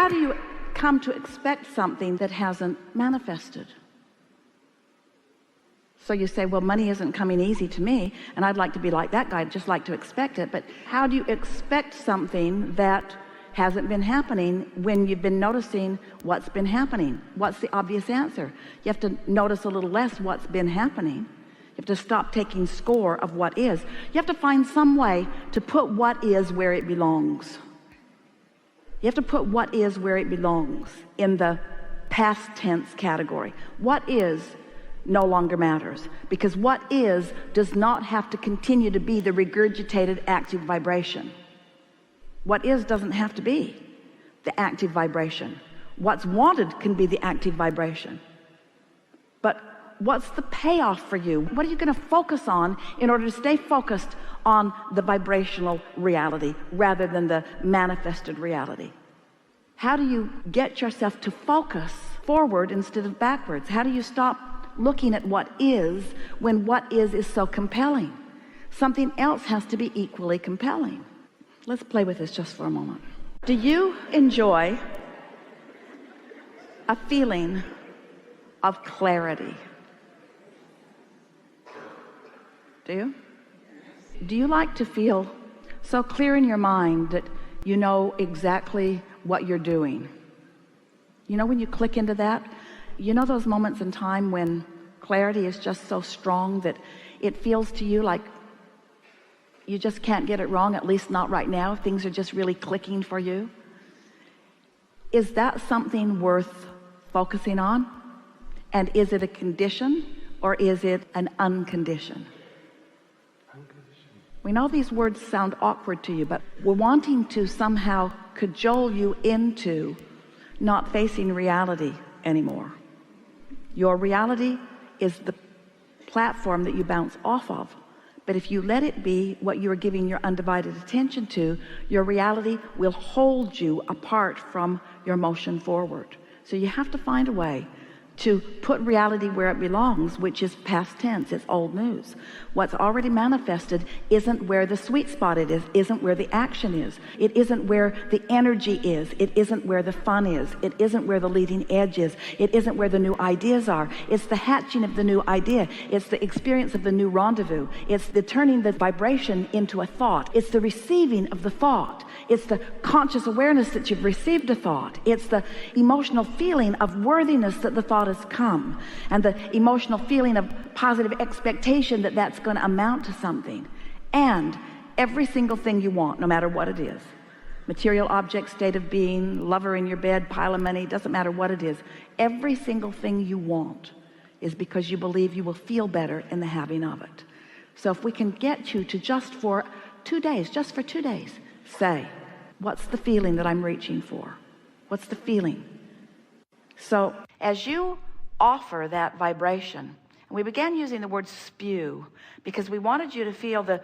how do you come to expect something that hasn't manifested? So you say, well, money isn't coming easy to me, and I'd like to be like that guy, I'd just like to expect it. But how do you expect something that hasn't been happening when you've been noticing what's been happening? What's the obvious answer? You have to notice a little less what's been happening. You have to stop taking score of what is. You have to find some way to put what is where it belongs. You have to put what is where it belongs in the past tense category. What is no longer matters, because what is does not have to continue to be the regurgitated active vibration. What is doesn't have to be the active vibration. What's wanted can be the active vibration. But what's the payoff for you? What are you going to focus on in order to stay focused on the vibrational reality rather than the manifested reality? How do you get yourself to focus forward instead of backwards? How do you stop looking at what is when what is so compelling? Something else has to be equally compelling. Let's play with this just for a moment. Do you enjoy a feeling of clarity? Do you? Do you like to feel so clear in your mind that you know exactly what you're doing? You know, when you click into that, you know those moments in time when clarity is just so strong that it feels to you like you just can't get it wrong, at least not right now. Things are just really clicking for you. Is that something worth focusing on? And is it a condition or is it an unconditioned? We know these words sound awkward to you, but we're wanting to somehow cajole you into not facing reality anymore. Your reality is the platform that you bounce off of. But if you let it be what you are giving your undivided attention to, your reality will hold you apart from your motion forward. So you have to find a way to put reality where it belongs, which is past tense. It's old news. What's already manifested isn't where the sweet spot it is, isn't where the action is. It isn't where the energy is. It isn't where the fun is. It isn't where the leading edge is. It isn't where the new ideas are. It's the hatching of the new idea. It's the experience of the new rendezvous. It's the turning the vibration into a thought. It's the receiving of the thought. It's the conscious awareness that you've received a thought. It's the emotional feeling of worthiness that the thought has come, and the emotional feeling of positive expectation that that's going to amount to something. And every single thing you want, no matter what it is, material object, state of being, lover in your bed, pile of money, doesn't matter what it is, every single thing you want is because you believe you will feel better in the having of it. So if we can get you to just for 2 days, say, what's the feeling that I'm reaching for? What's the feeling? So as you offer that vibration, and we began using the word spew because we wanted you to feel the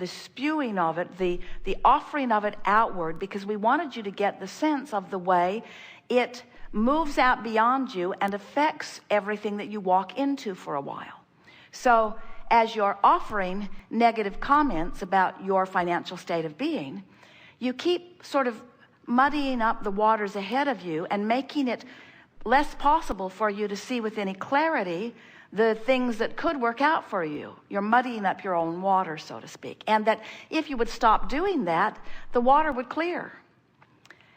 spewing of it, the offering of it outward, because we wanted you to get the sense of the way it moves out beyond you and affects everything that you walk into for a while. So as you're offering negative comments about your financial state of being, you keep sort of muddying up the waters ahead of you and making it less possible for you to see with any clarity the things that could work out for you. You're muddying up your own water, so to speak. And that if you would stop doing that, the water would clear.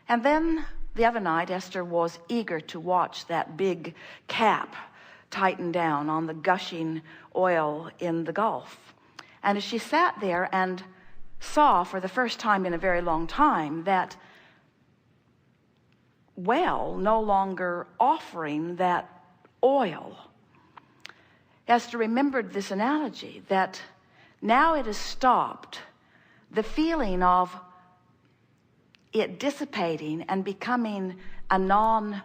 And then the other night, Esther was eager to watch that big cap tighten down on the gushing oil in the Gulf. And as she sat there and saw for the first time in a very long time that well no longer offering that oil, Esther remembered this analogy that now it has stopped. The feeling of it dissipating and becoming a non-subject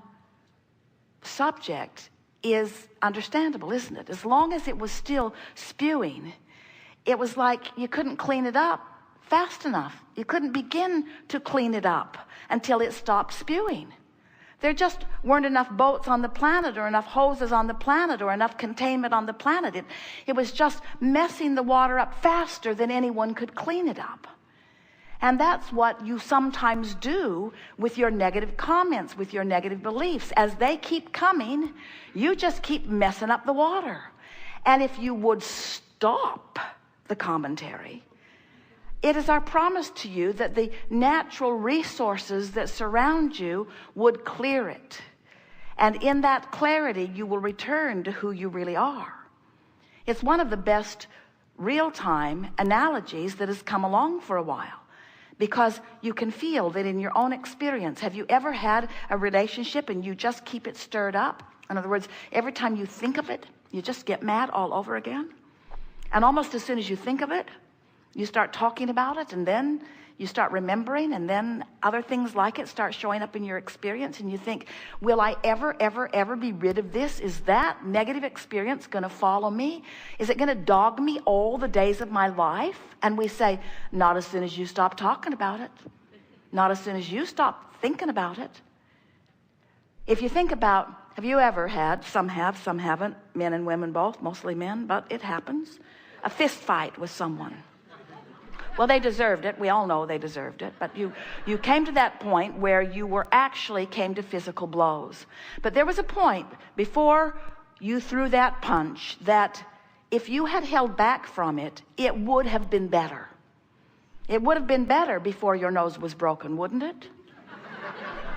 is understandable, isn't it? As long as it was still spewing, it was like you couldn't clean it up fast enough. You couldn't begin to clean it up until it stopped spewing. There just weren't enough boats on the planet, or enough hoses on the planet, or enough containment on the planet. It was just messing the water up faster than anyone could clean it up. And that's what you sometimes do with your negative comments, with your negative beliefs. As they keep coming, you just keep messing up the water. And if you would stop the commentary, it is our promise to you that the natural resources that surround you would clear it. And in that clarity, you will return to who you really are. It's one of the best real-time analogies that has come along for a while, because you can feel that in your own experience. Have you ever had a relationship and you just keep it stirred up? In other words, every time you think of it, you just get mad all over again. And almost as soon as you think of it, you start talking about it, and then you start remembering, and then other things like it start showing up in your experience, and you think, will I ever be rid of this? Is that negative experience going to follow me? Is it going to dog me all the days of my life? And we say, not as soon as you stop talking about it. Not as soon as you stop thinking about it. If you think about, have you ever had, some have, some haven't, men and women both, mostly men, but it happens, a fist fight with someone? Well, they deserved it. We all know they deserved it. But you came to that point where you were actually came to physical blows. But there was a point before you threw that punch that if you had held back from it, it would have been better. It would have been better before your nose was broken, wouldn't it?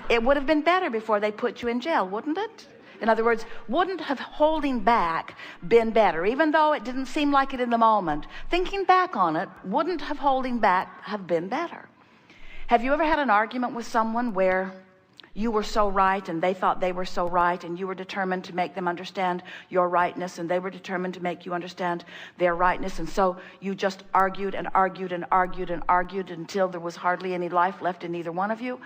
It would have been better before they put you in jail, wouldn't it? In other words, wouldn't have holding back been better, even though it didn't seem like it in the moment? Thinking back on it, wouldn't have holding back have been better? Have you ever had an argument with someone where you were so right and they thought they were so right, and you were determined to make them understand your rightness, and they were determined to make you understand their rightness, and so you just argued and argued and argued and argued until there was hardly any life left in either one of you?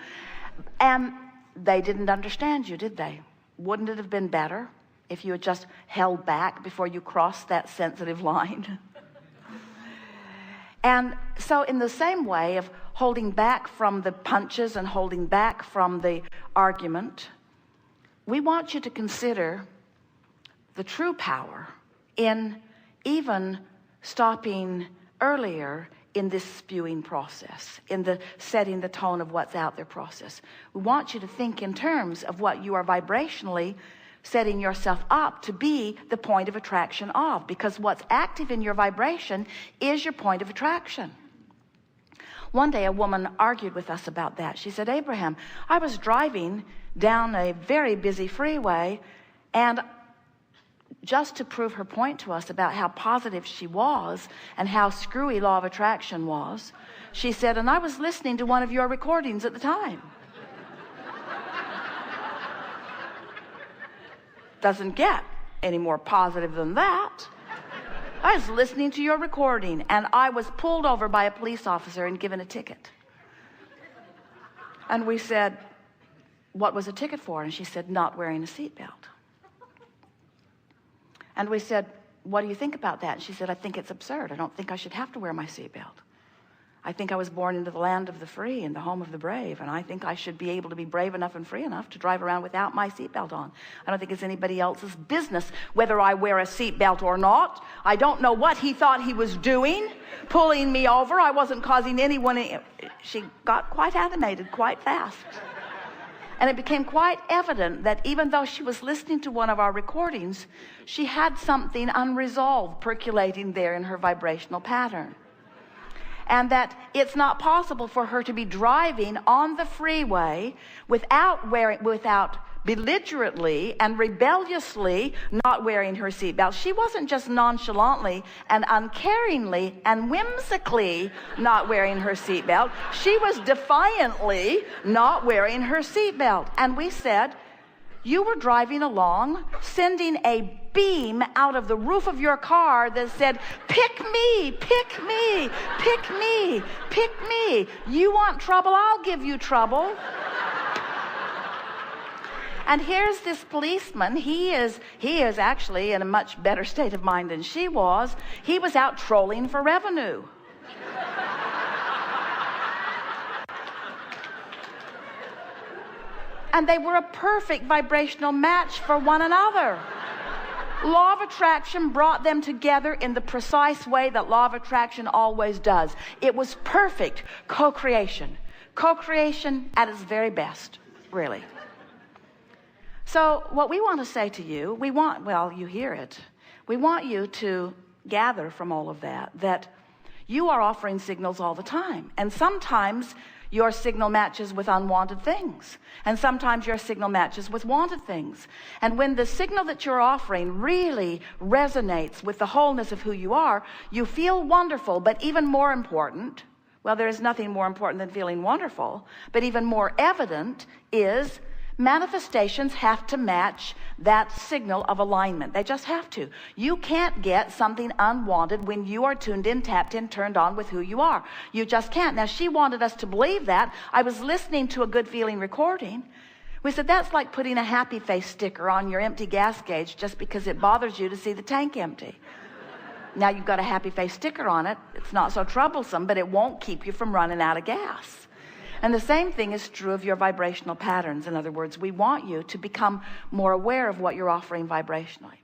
And they didn't understand you, did they? Wouldn't it have been better if you had just held back before you crossed that sensitive line? And so in the same way of holding back from the punches and holding back from the argument, we want you to consider the true power in even stopping earlier in this spewing process, in the setting the tone of what's out there process. We want you to think in terms of what you are vibrationally setting yourself up to be the point of attraction of, because what's active in your vibration is your point of attraction. One day a woman argued with us about that. She said, Abraham, I was driving down a very busy freeway, and just to prove her point to us about how positive she was and how screwy law of attraction was, she said, and I was listening to one of your recordings at the time. Doesn't get any more positive than that. I was listening to your recording, and I was pulled over by a police officer and given a ticket. And we said, what was the ticket for? And she said, not wearing a seatbelt. And we said, what do you think about that? And she said, I think it's absurd. I don't think I should have to wear my seatbelt. I think I was born into the land of the free and the home of the brave, and I think I should be able to be brave enough and free enough to drive around without my seatbelt on. I don't think it's anybody else's business whether I wear a seatbelt or not. I don't know what he thought he was doing, pulling me over. I wasn't causing anyone. She got quite animated quite fast. And it became quite evident that even though she was listening to one of our recordings, she had something unresolved percolating there in her vibrational pattern. And that it's not possible for her to be driving on the freeway without belligerently and rebelliously not wearing her seatbelt. She wasn't just nonchalantly and uncaringly and whimsically not wearing her seatbelt. She was defiantly not wearing her seatbelt. And we said, you were driving along, sending a beam out of the roof of your car that said, pick me, pick me, pick me, pick me. You want trouble? I'll give you trouble. And here's this policeman. He is actually in a much better state of mind than she was. He was out trolling for revenue. And they were a perfect vibrational match for one another. Law of attraction brought them together in the precise way that law of attraction always does. It was perfect co-creation. Co-creation at its very best, really. So what we want to say to you, well, you hear it. We want you to gather from all of that you are offering signals all the time. And sometimes your signal matches with unwanted things. And sometimes your signal matches with wanted things. And when the signal that you're offering really resonates with the wholeness of who you are, you feel wonderful. But even more important, well, there is nothing more important than feeling wonderful, but even more evident is manifestations have to match that signal of alignment. They just have to. You can't get something unwanted when you are tuned in, tapped in, turned on with who you are. You just can't. Now, she wanted us to believe that. I was listening to a good feeling recording. We said, that's like putting a happy face sticker on your empty gas gauge just because it bothers you to see the tank empty. Now you've got a happy face sticker on it. It's not so troublesome, but it won't keep you from running out of gas. And the same thing is true of your vibrational patterns. In other words, we want you to become more aware of what you're offering vibrationally.